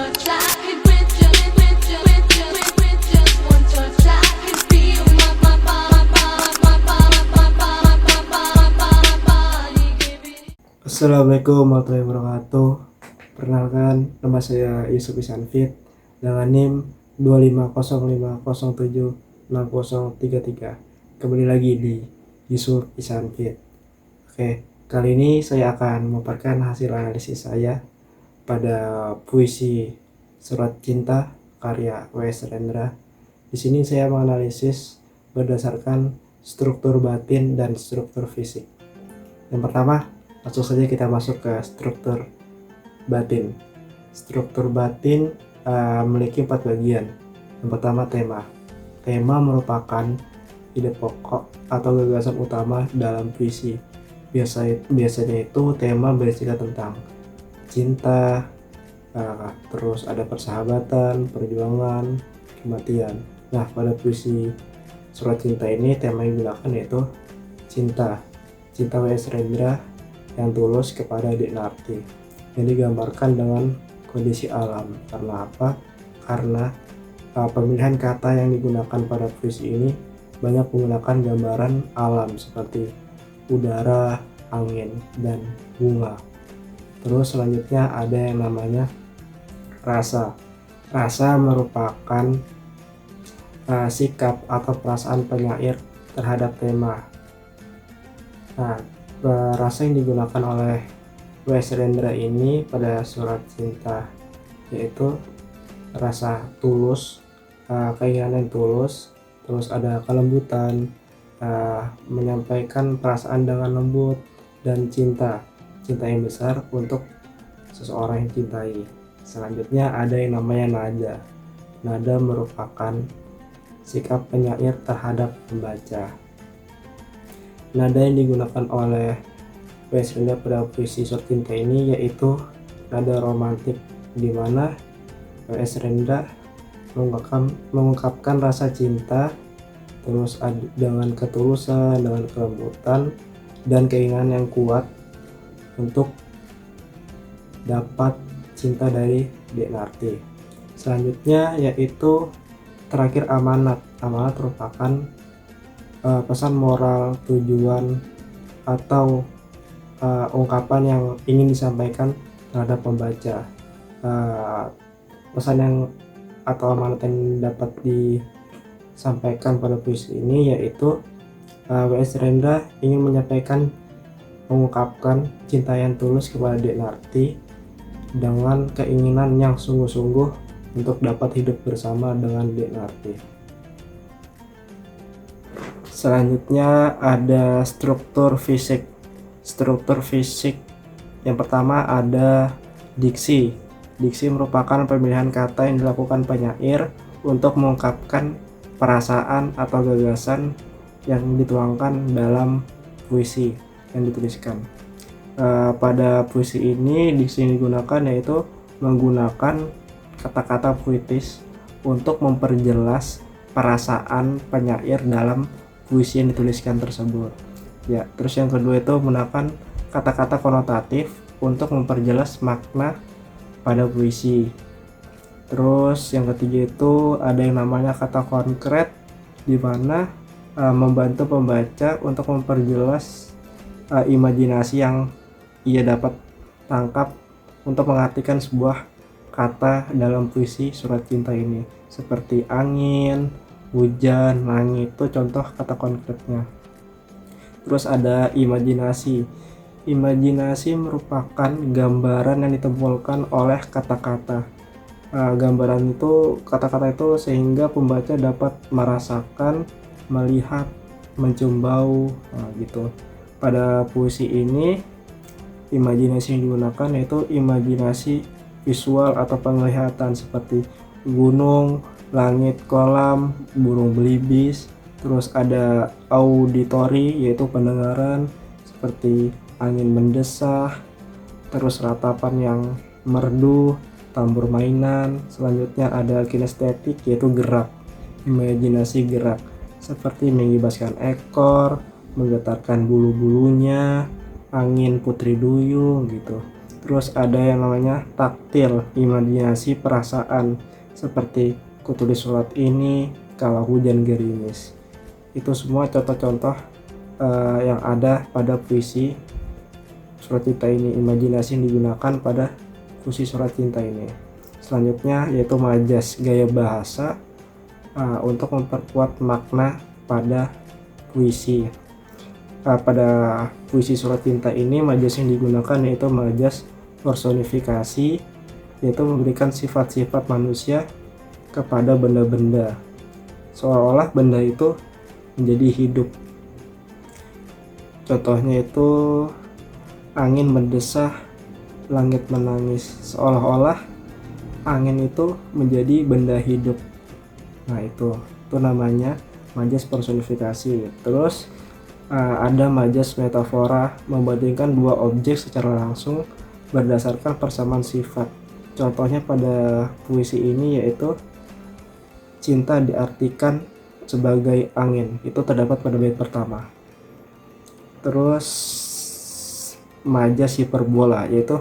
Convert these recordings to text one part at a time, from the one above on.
touch, I could with just one touch, I could feel my body giving. Assalamualaikum warahmatullahi wabarakatuh. Perkenalkan, nama saya Yusuf Isanfit dengan NIM 25050760033. Kembali lagi di Yusuf Isanfit. Oke, kali ini saya akan memaparkan hasil analisis saya pada puisi Surat Cinta karya W.S. Rendra. Di sini saya menganalisis berdasarkan struktur batin dan struktur fisik. Yang pertama, langsung saja kita masuk ke struktur batin. Struktur batin memiliki 4 bagian. Yang pertama, tema. Tema merupakan ide pokok atau gagasan utama dalam puisi. Biasanya itu tema bercerita tentang cinta, terus ada persahabatan, perjuangan, kematian. Nah, pada puisi Surat Cinta ini tema yang digunakan yaitu cinta. Cinta W.S. Rendra yang tulus kepada Dek Narti, yang digambarkan dengan kondisi alam. Karena apa? Karena pemilihan kata yang digunakan pada puisi ini banyak menggunakan gambaran alam seperti udara, angin, dan bunga. Terus selanjutnya ada yang namanya rasa. Rasa merupakan sikap atau perasaan penyair terhadap tema. Nah, rasa yang digunakan oleh W.S. Rendra ini pada Surat Cinta yaitu rasa tulus, keinginan yang tulus, terus ada kelembutan, menyampaikan perasaan dengan lembut, dan cinta yang besar untuk seseorang yang cintai. Selanjutnya ada yang namanya nada. Nada merupakan sikap penyair terhadap pembaca. Nada yang digunakan oleh W.S. Rendra pada puisi Surat Cinta ini yaitu nada romantik, di mana W.S. Rendra mengungkapkan rasa cinta terus dengan ketulusan, dengan kelembutan, dan keinginan yang kuat untuk dapat cinta dari Dek Narti. Selanjutnya yaitu terakhir amanat. Amanat merupakan pesan moral, tujuan, atau ungkapan yang ingin disampaikan terhadap pembaca. Pesan yang atau amanat yang dapat disampaikan pada puisi ini yaitu W.S. Rendra ingin mengungkapkan cinta yang tulus kepada Dek Narti dengan keinginan yang sungguh-sungguh untuk dapat hidup bersama dengan Dek Narti. Selanjutnya ada struktur fisik. Struktur fisik yang pertama ada diksi. Diksi merupakan pemilihan kata yang dilakukan penyair untuk mengungkapkan perasaan atau gagasan yang dituangkan dalam puisi yang dituliskan. Pada puisi ini diksi yang digunakan yaitu menggunakan kata-kata puitis untuk memperjelas perasaan penyair dalam puisi yang dituliskan tersebut. Ya, terus yang kedua itu menggunakan kata-kata konotatif untuk memperjelas makna pada puisi. Terus yang ketiga itu ada yang namanya kata konkret, di mana membantu pembaca untuk memperjelas imajinasi yang ia dapat tangkap untuk mengartikan sebuah kata dalam puisi Surat Cinta ini, seperti angin, hujan, langit. Itu contoh kata konkretnya. Terus ada imajinasi. Imajinasi merupakan gambaran yang ditimbulkan oleh kata-kata. Gambaran itu, kata-kata itu sehingga pembaca dapat merasakan, melihat, mencium bau, gitu. Pada puisi ini imajinasi yang digunakan yaitu imajinasi visual atau penglihatan seperti gunung, langit, kolam, burung belibis. Terus ada auditori yaitu pendengaran seperti angin mendesah, terus ratapan yang merdu, tambur mainan. Selanjutnya ada kinestetik yaitu gerak, imajinasi gerak seperti mengibaskan ekor, menggetarkan bulu-bulunya, angin putri duyung gitu. Terus ada yang namanya taktil, imajinasi perasaan, seperti kutulis surat ini kalau hujan gerimis. Itu semua contoh-contoh yang ada pada puisi surat cinta ini, imajinasi yang digunakan pada puisi surat cinta ini. Selanjutnya yaitu majas, gaya bahasa untuk memperkuat makna pada puisi. Pada puisi surat cinta ini majas yang digunakan yaitu majas personifikasi, yaitu memberikan sifat-sifat manusia kepada benda-benda, seolah-olah benda itu menjadi hidup. Contohnya itu angin mendesah, langit menangis, seolah-olah angin itu menjadi benda hidup. Nah itu namanya majas personifikasi. Terus ada majas metafora, membandingkan dua objek secara langsung berdasarkan persamaan sifat. Contohnya pada puisi ini yaitu cinta diartikan sebagai angin, itu terdapat pada bait pertama. Terus majas hiperbola, yaitu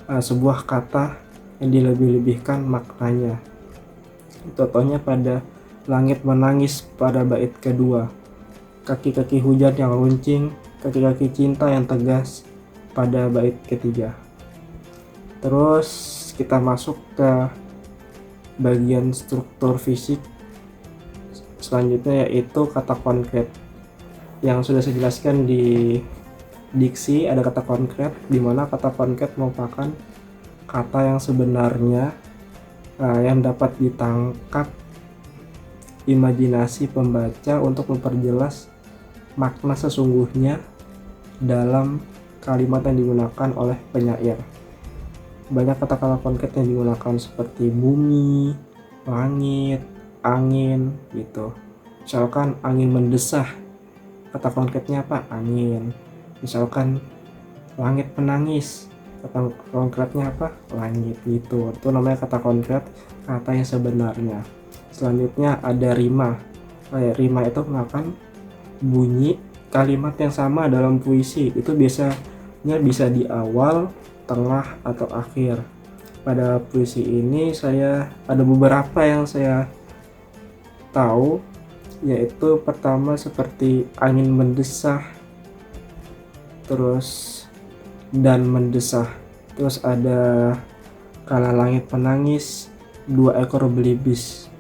sebuah kata yang dilebih-lebihkan maknanya. Contohnya pada langit menangis pada bait kedua, kaki-kaki hujan yang runcing, kaki-kaki cinta yang tegas pada bait ketiga. Terus kita masuk ke bagian struktur fisik selanjutnya, yaitu kata konkret. Yang sudah saya jelaskan di diksi, ada kata konkret, di mana kata konkret merupakan kata yang sebenarnya yang dapat ditangkap imajinasi pembaca untuk memperjelas makna sesungguhnya dalam kalimat yang digunakan oleh penyair. Banyak kata-kata konkret yang digunakan seperti bumi, langit, angin gitu. Misalkan angin mendesah, kata konkretnya apa? Angin. Misalkan langit menangis, kata konkretnya apa? Langit gitu. Itu namanya kata konkret, kata yang sebenarnya. Selanjutnya ada rima. Rima itu merupakan bunyi kalimat yang sama dalam puisi. Itu biasanya bisa di awal, tengah, atau akhir. Pada puisi ini saya ada beberapa yang saya tahu, yaitu pertama seperti angin mendesah, terus dan mendesah, terus ada kala langit menangis, dua ekor belibis.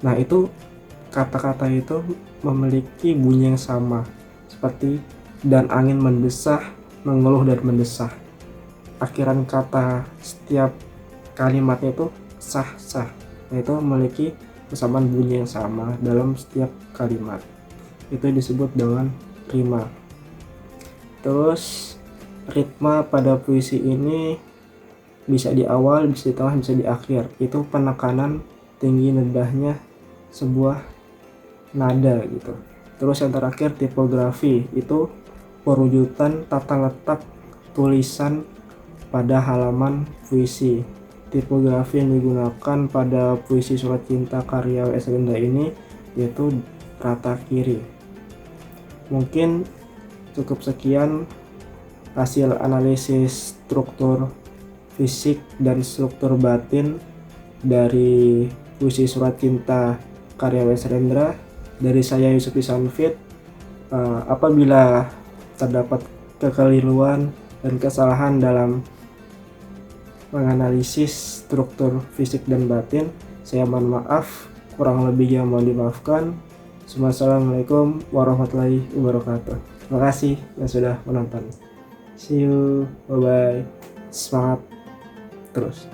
Nah itu kata-kata itu memiliki bunyi yang sama, seperti dan angin mendesah, mengeluh dan mendesah. Akhiran kata setiap kalimatnya itu sah-sah, yaitu memiliki kesamaan bunyi yang sama dalam setiap kalimat. Itu disebut dengan rima. Terus ritma pada puisi ini bisa di awal, bisa di tengah, bisa di akhir. Itu penekanan tinggi nadanya sebuah nada gitu. Terus yang terakhir tipografi, itu perwujudan tata letak tulisan pada halaman puisi. Tipografi yang digunakan pada puisi surat cinta karya W.S. Rendra ini yaitu rata kiri. Mungkin cukup sekian hasil analisis struktur fisik dan struktur batin dari puisi surat cinta karya W.S. Rendra dari saya Yusuf Isanfit. Apabila terdapat kekeliruan dan kesalahan dalam menganalisis struktur fisik dan batin, saya mohon maaf, kurang lebihnya mohon dimaafkan. Wassalamualaikum warahmatullahi wabarakatuh. Terima kasih yang sudah menonton. See you, bye bye. Semangat terus.